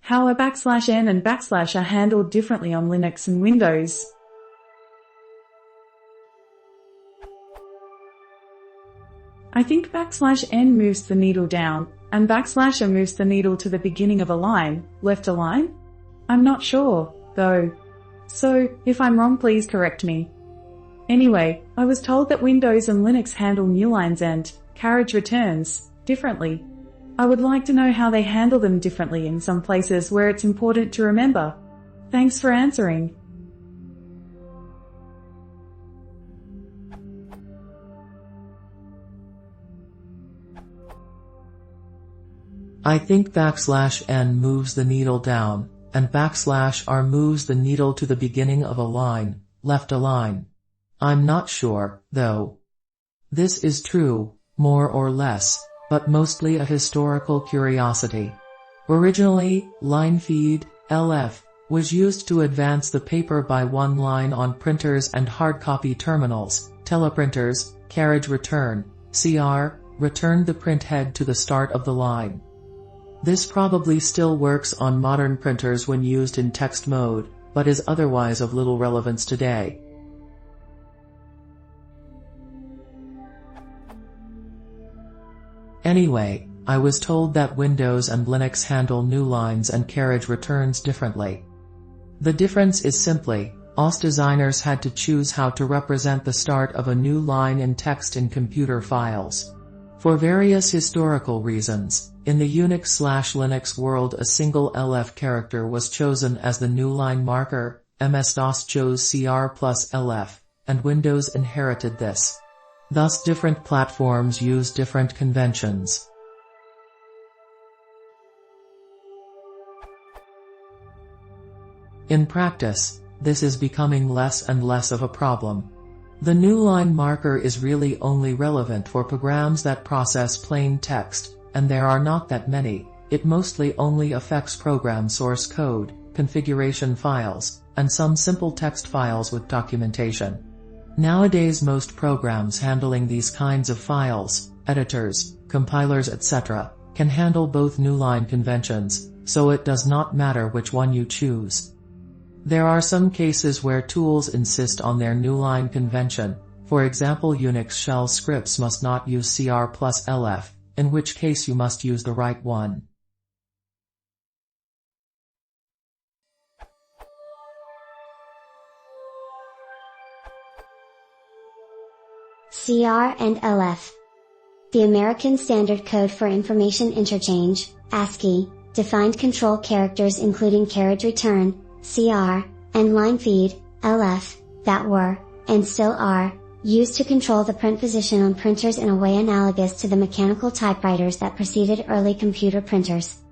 How are \n and / are handled differently on Linux and Windows? I think \n moves the needle down, and \r moves the needle to the beginning of a line, left align? I'm not sure, though. So, if I'm wrong please correct me. Anyway, I was told that Windows and Linux handle newlines and carriage returns differently. I would like to know how they handle them differently in some places where it's important to remember. Thanks for answering. I think \n moves the needle down, and \r moves the needle to the beginning of a line, left align. I'm not sure, though. This is true, more or less, but mostly a historical curiosity. Originally, line feed, LF, was used to advance the paper by one line on printers and hardcopy terminals. Teleprinters, carriage return, CR, returned the print head to the start of the line. This probably still works on modern printers when used in text mode, but is otherwise of little relevance today. Anyway, I was told that Windows and Linux handle newlines and carriage returns differently. The difference is simply, OS designers had to choose how to represent the start of a new line in text in computer files. For various historical reasons, in the Unix/Linux world a single LF character was chosen as the new line marker, MS-DOS chose CR plus LF, and Windows inherited this. Thus different platforms use different conventions. In practice, this is becoming less and less of a problem. The new line marker is really only relevant for programs that process plain text, and there are not that many. It mostly only affects program source code, configuration files, and some simple text files with documentation. Nowadays most programs handling these kinds of files, editors, compilers etc., can handle both new line conventions, so it does not matter which one you choose. There are some cases where tools insist on their new line convention, for example Unix shell scripts must not use CR plus LF, in which case you must use the right one. CR and LF. The American Standard Code for Information Interchange, ASCII, defined control characters including carriage return, CR, and line feed, LF, that were, and still are, used to control the print position on printers in a way analogous to the mechanical typewriters that preceded early computer printers.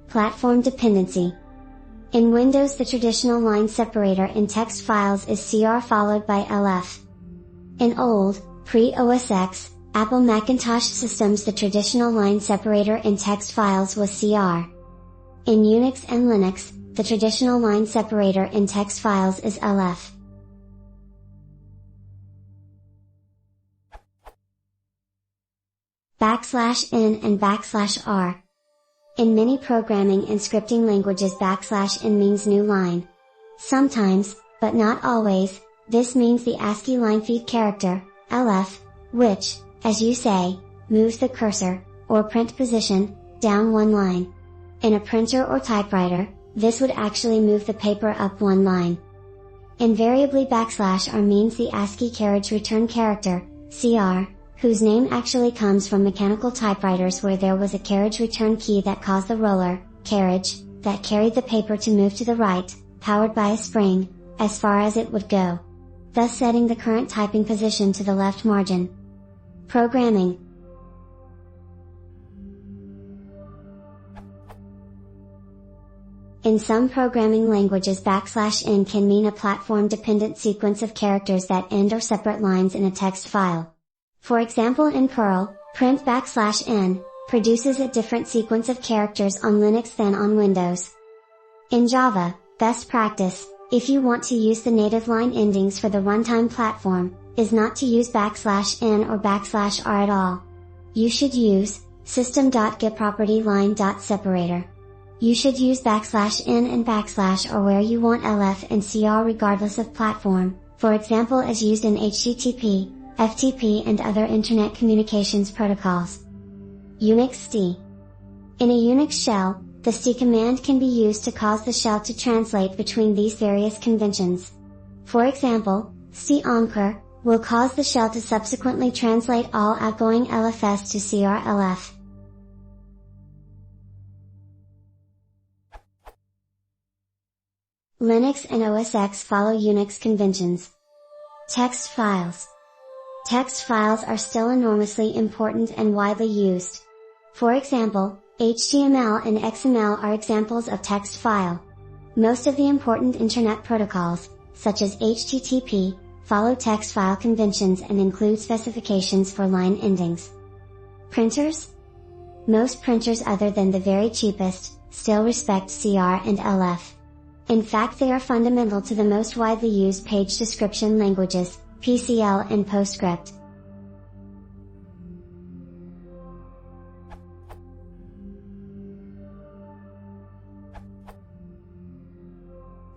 Platform dependency. In Windows the traditional line separator in text files is CR followed by LF. In old, pre-OS X, Apple Macintosh systems the traditional line separator in text files was CR. In Unix and Linux, the traditional line separator in text files is LF. \n and \r. In many programming and scripting languages \n means new line. Sometimes, but not always, this means the ASCII line feed character, LF, which, as you say, moves the cursor, or print position, down one line. In a printer or typewriter, this would actually move the paper up one line. Invariably \r means the ASCII carriage return character, CR, whose name actually comes from mechanical typewriters where there was a carriage return key that caused the roller, carriage, that carried the paper to move to the right, powered by a spring, as far as it would go, thus setting the current typing position to the left margin. Programming. In some programming languages \n can mean a platform-dependent sequence of characters that end or separate lines in a text file. For example in Perl, print \n produces a different sequence of characters on Linux than on Windows. In Java, best practice, if you want to use the native line endings for the runtime platform, is not to use \n or \r at all. You should use system.getPropertyLine.separator. You should use \n and / or where you want LF and CR regardless of platform, for example as used in HTTP, FTP and other Internet communications protocols. Unix st. In a Unix shell, the st command can be used to cause the shell to translate between these various conventions. For example, st anchor will cause the shell to subsequently translate all outgoing LFS to CRLF. Linux and OS X follow Unix conventions. Text files. Text files are still enormously important and widely used. For example, HTML and XML are examples of text file. Most of the important Internet protocols, such as HTTP, follow text file conventions and include specifications for line endings. Printers? Most printers other than the very cheapest, still respect CR and LF. In fact they are fundamental to the most widely used page description languages, PCL and PostScript.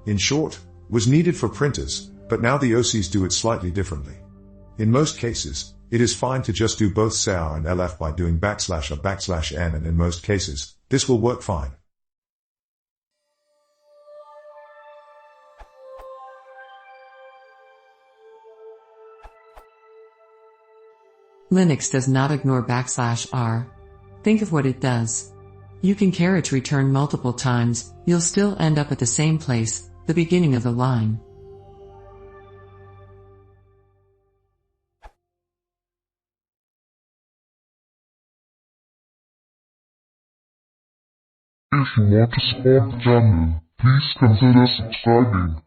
In short, was needed for printers, but now the OCs do it slightly differently. In most cases, it is fine to just do both CR and LF by doing \, or \n, and in most cases, this will work fine. Linux does not ignore \r. Think of what it does. You can carriage return multiple times, you'll still end up at the same place, the beginning of the line. If you want to support the channel, please consider subscribing.